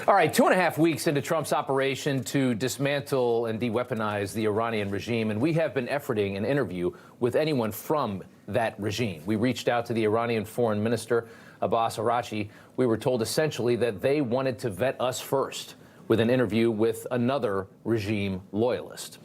All right, 2.5 weeks into Trump's operation to dismantle and de-weaponize the Iranian regime, and we have been efforting an interview with anyone from that regime. We reached out to the Iranian foreign minister, Abbas Araghchi. We were told essentially that they wanted to vet us first with an interview with another regime loyalist.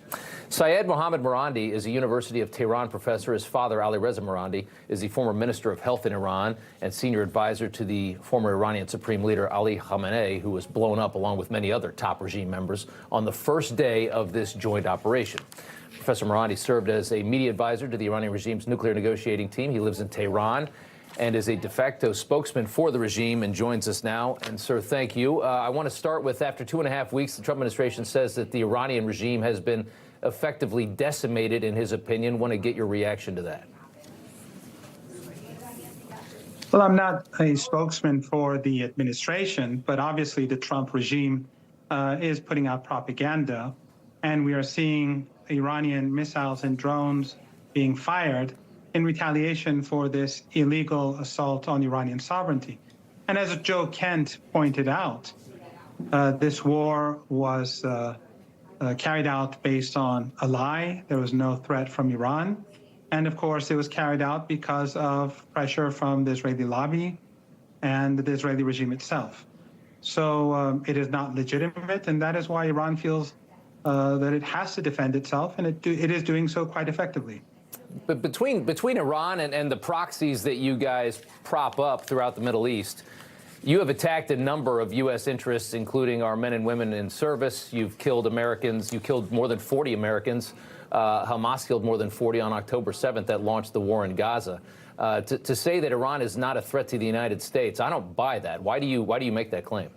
Seyed Mohammad Marandi is a University of Tehran professor. His father, Ali Reza Marandi, is the former Minister of Health in Iran and senior advisor to the former Iranian Supreme Leader Ali Khamenei, who was blown up along with many other top regime members on the first day of this joint operation. Professor Marandi served as a media advisor to the Iranian regime's nuclear negotiating team. He lives in Tehran and is a de facto spokesman for the regime and joins us now. And, sir, thank you. I want to start with, after 2.5 weeks, the Trump administration says that the Iranian regime has been effectively decimated, in his opinion. Want to get your reaction to that? Well, I'm not a spokesman for the administration, but obviously the Trump regime is putting out propaganda, and we are seeing Iranian missiles and drones being fired in retaliation for this illegal assault on Iranian sovereignty. And as Joe Kent pointed out, this war was carried out based on a lie. There was no threat from Iran. And of course, it was carried out because of pressure from the Israeli lobby and the Israeli regime itself. So it is not legitimate, and that is why Iran feels that it has to defend itself, and it is doing so quite effectively. But between Iran and the proxies that you guys prop up throughout the Middle East, you have attacked a number of U.S. interests, including our men and women in service. You've killed Americans. You killed more than 40 Americans. Hamas killed more than 40 on October 7th that launched the war in Gaza. To say that Iran is not a threat to the United States, I don't buy that. Why do you make that claim?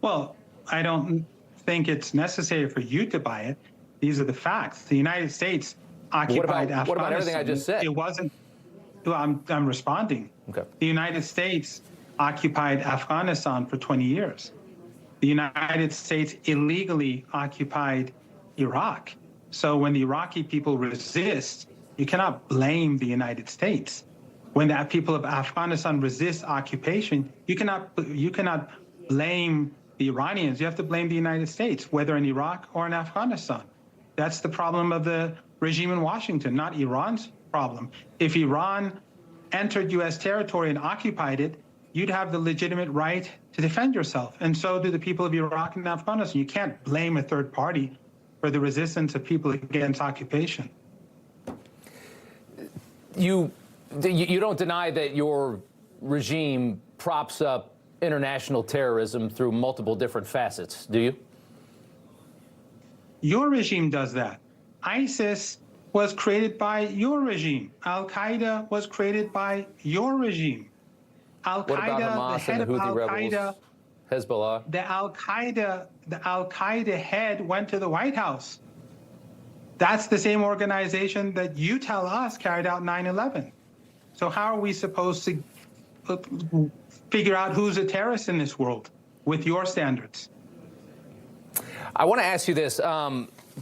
Well, I don't think it's necessary for you to buy it. These are the facts. The United States occupied Afghanistan. What about everything I just said? It wasn't. I'm responding. Okay. The United States occupied Afghanistan for 20 years. The United States illegally occupied Iraq. So when the Iraqi people resist, you cannot blame the United States. When the people of Afghanistan resist occupation, you cannot blame the Iranians. You have to blame the United States, whether in Iraq or in Afghanistan. That's the problem of the regime in Washington, not Iran's problem. If Iran entered U.S. territory and occupied it, you'd have the legitimate right to defend yourself. And so do the people of Iraq and Afghanistan. You can't blame a third party for the resistance of people against occupation. You don't deny that your regime props up international terrorism through multiple different facets, do you? Your regime does that. ISIS was created by your regime. Al-Qaeda was created by your regime. Al-Qaeda, what about Hamas the head and the of Houthi Al-Qaeda, rebels, Hezbollah? The Al-Qaeda head went to the White House. That's the same organization that you tell us carried out 9/11. So how are we supposed to figure out who's a terrorist in this world with your standards? I want to ask you this.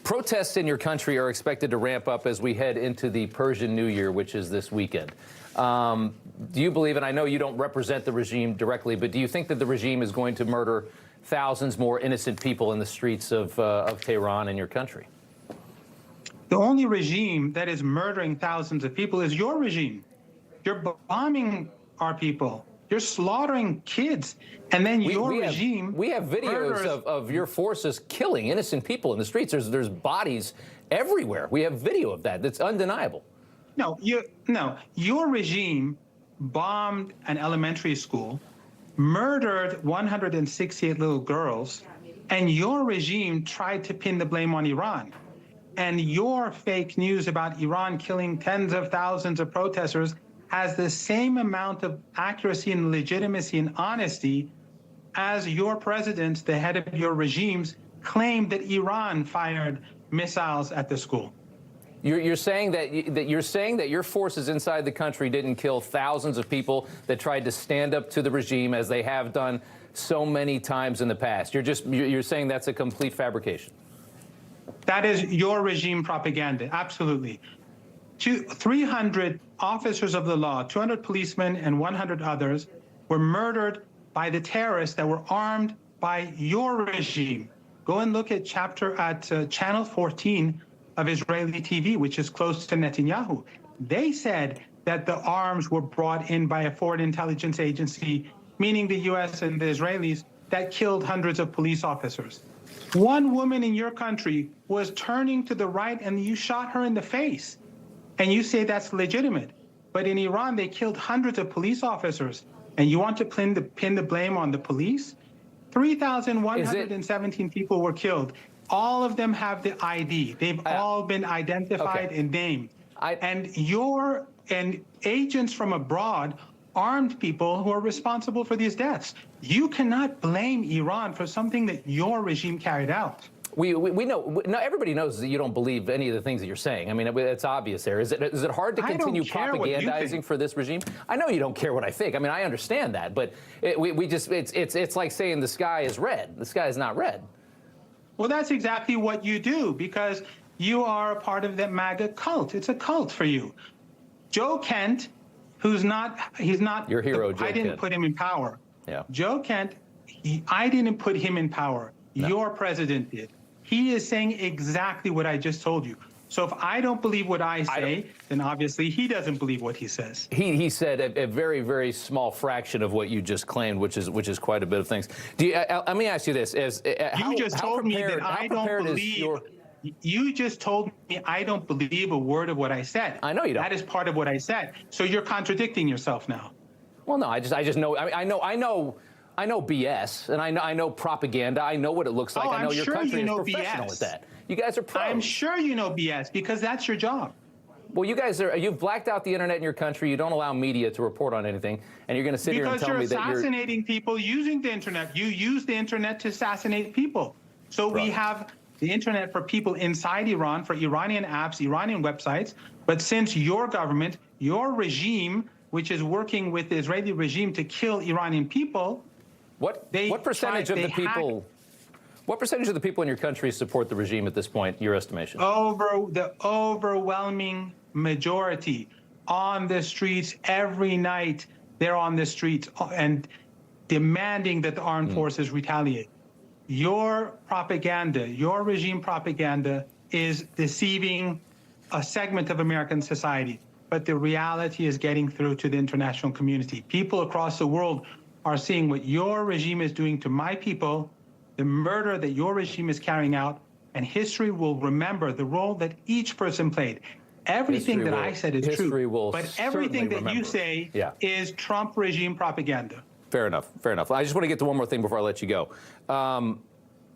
Protests in your country are expected to ramp up as we head into the Persian New Year, which is this weekend. Do you believe, and I know you don't represent the regime directly, but do you think that the regime is going to murder thousands more innocent people in the streets of Tehran and your country? The only regime that is murdering thousands of people is your regime. You're bombing our people. You're slaughtering kids. And then we have videos of your forces killing innocent people in the streets. There's bodies everywhere. We have video of that. That's undeniable. No, your regime bombed an elementary school, murdered 168 little girls, and your regime tried to pin the blame on Iran. And your fake news about Iran killing tens of thousands of protesters has the same amount of accuracy and legitimacy and honesty as your president, the head of your regimes, claimed that Iran fired missiles at the school. You're saying that your forces inside the country didn't kill thousands of people that tried to stand up to the regime, as they have done so many times in the past. You're saying that's a complete fabrication. That is your regime propaganda, absolutely. 300 officers of the law, 200 policemen and 100 others were murdered by the terrorists that were armed by your regime. Go and look at channel 14 of Israeli TV, which is close to Netanyahu. They said that the arms were brought in by a foreign intelligence agency, meaning the U.S. and the Israelis, that killed hundreds of police officers. One woman in your country was turning to the right and you shot her in the face. And you say that's legitimate. But in Iran, they killed hundreds of police officers. And you want to pin the blame on the police? 3,117 people were killed. All of them have the ID. They've all been identified and named. And agents from abroad armed people who are responsible for these deaths. You cannot blame Iran for something that your regime carried out. We know. No, everybody knows that you don't believe any of the things that you're saying. I mean, it's obvious there. Is it hard to continue propagandizing for this regime? I know you don't care what I think. I mean, I understand that, but it's like saying the sky is red. The sky is not red. Well, that's exactly what you do, because you are a part of that MAGA cult. It's a cult for you. Joe Kent, he's not your hero, Joe Kent. I didn't put him in power. Yeah. Joe Kent, I didn't put him in power. No. Your president did. He is saying exactly what I just told you. So if I don't believe what I say, then obviously he doesn't believe what he says. He said a very, very small fraction of what you just claimed, which is quite a bit of things. Let me ask you this: you just told me that I don't believe. You just told me I don't believe a word of what I said. I know you don't. That is part of what I said. So you're contradicting yourself now. Well, no, I just know. I know BS, and I know propaganda. I know what it looks like. I know your country is professional at that. You guys are pros. I'm sure you know BS because that's your job. Well, you've blacked out the internet in your country. You don't allow media to report on anything, and you're going to sit here and tell me that you're assassinating people using the internet. You use the internet to assassinate people. So we have the internet for people inside Iran, for Iranian apps, Iranian websites. But since your government, your regime, which is working with the Israeli regime to kill Iranian people, what percentage of the people? What percentage of the people in your country support the regime at this point, your estimation? The overwhelming majority on the streets every night. They're on the streets and demanding that the armed forces retaliate. Your propaganda, your regime propaganda, is deceiving a segment of American society. But the reality is getting through to the international community. People across the world are seeing what your regime is doing to my people, the murder that your regime is carrying out, and history will remember the role that each person played. Everything that I said is true, but everything that you say is Trump regime propaganda. Fair enough. Fair enough. I just want to get to one more thing before I let you go.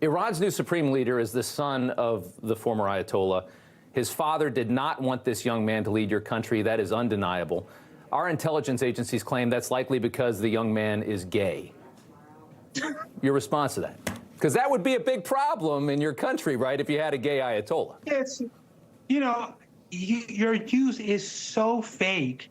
Iran's new supreme leader is the son of the former Ayatollah. His father did not want this young man to lead your country. That is undeniable. Our intelligence agencies claim that's likely because the young man is gay. Your response to that? Because that would be a big problem in your country, right, if you had a gay Ayatollah. It's, your news is so fake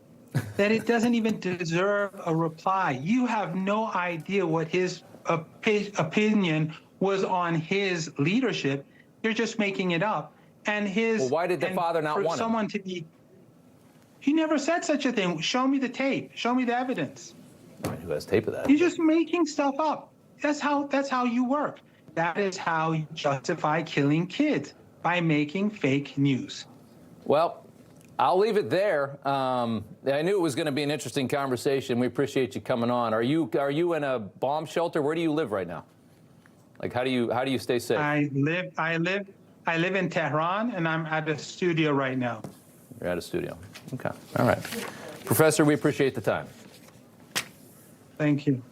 that it doesn't even deserve a reply. You have no idea what his opinion was on his leadership. You're just making it up. And why did the father not want someone to be? He never said such a thing. Show me the tape. Show me the evidence. All right, who has tape of that? You're just making stuff up. That's how you work. That is how you justify killing kids, by making fake news. Well, I'll leave it there. I knew it was going to be an interesting conversation. We appreciate you coming on. Are you in a bomb shelter? Where do you live right now? Like, how do you stay safe? I live in Tehran, and I'm at a studio right now. You're at a studio. Okay. All right. Professor, we appreciate the time. Thank you.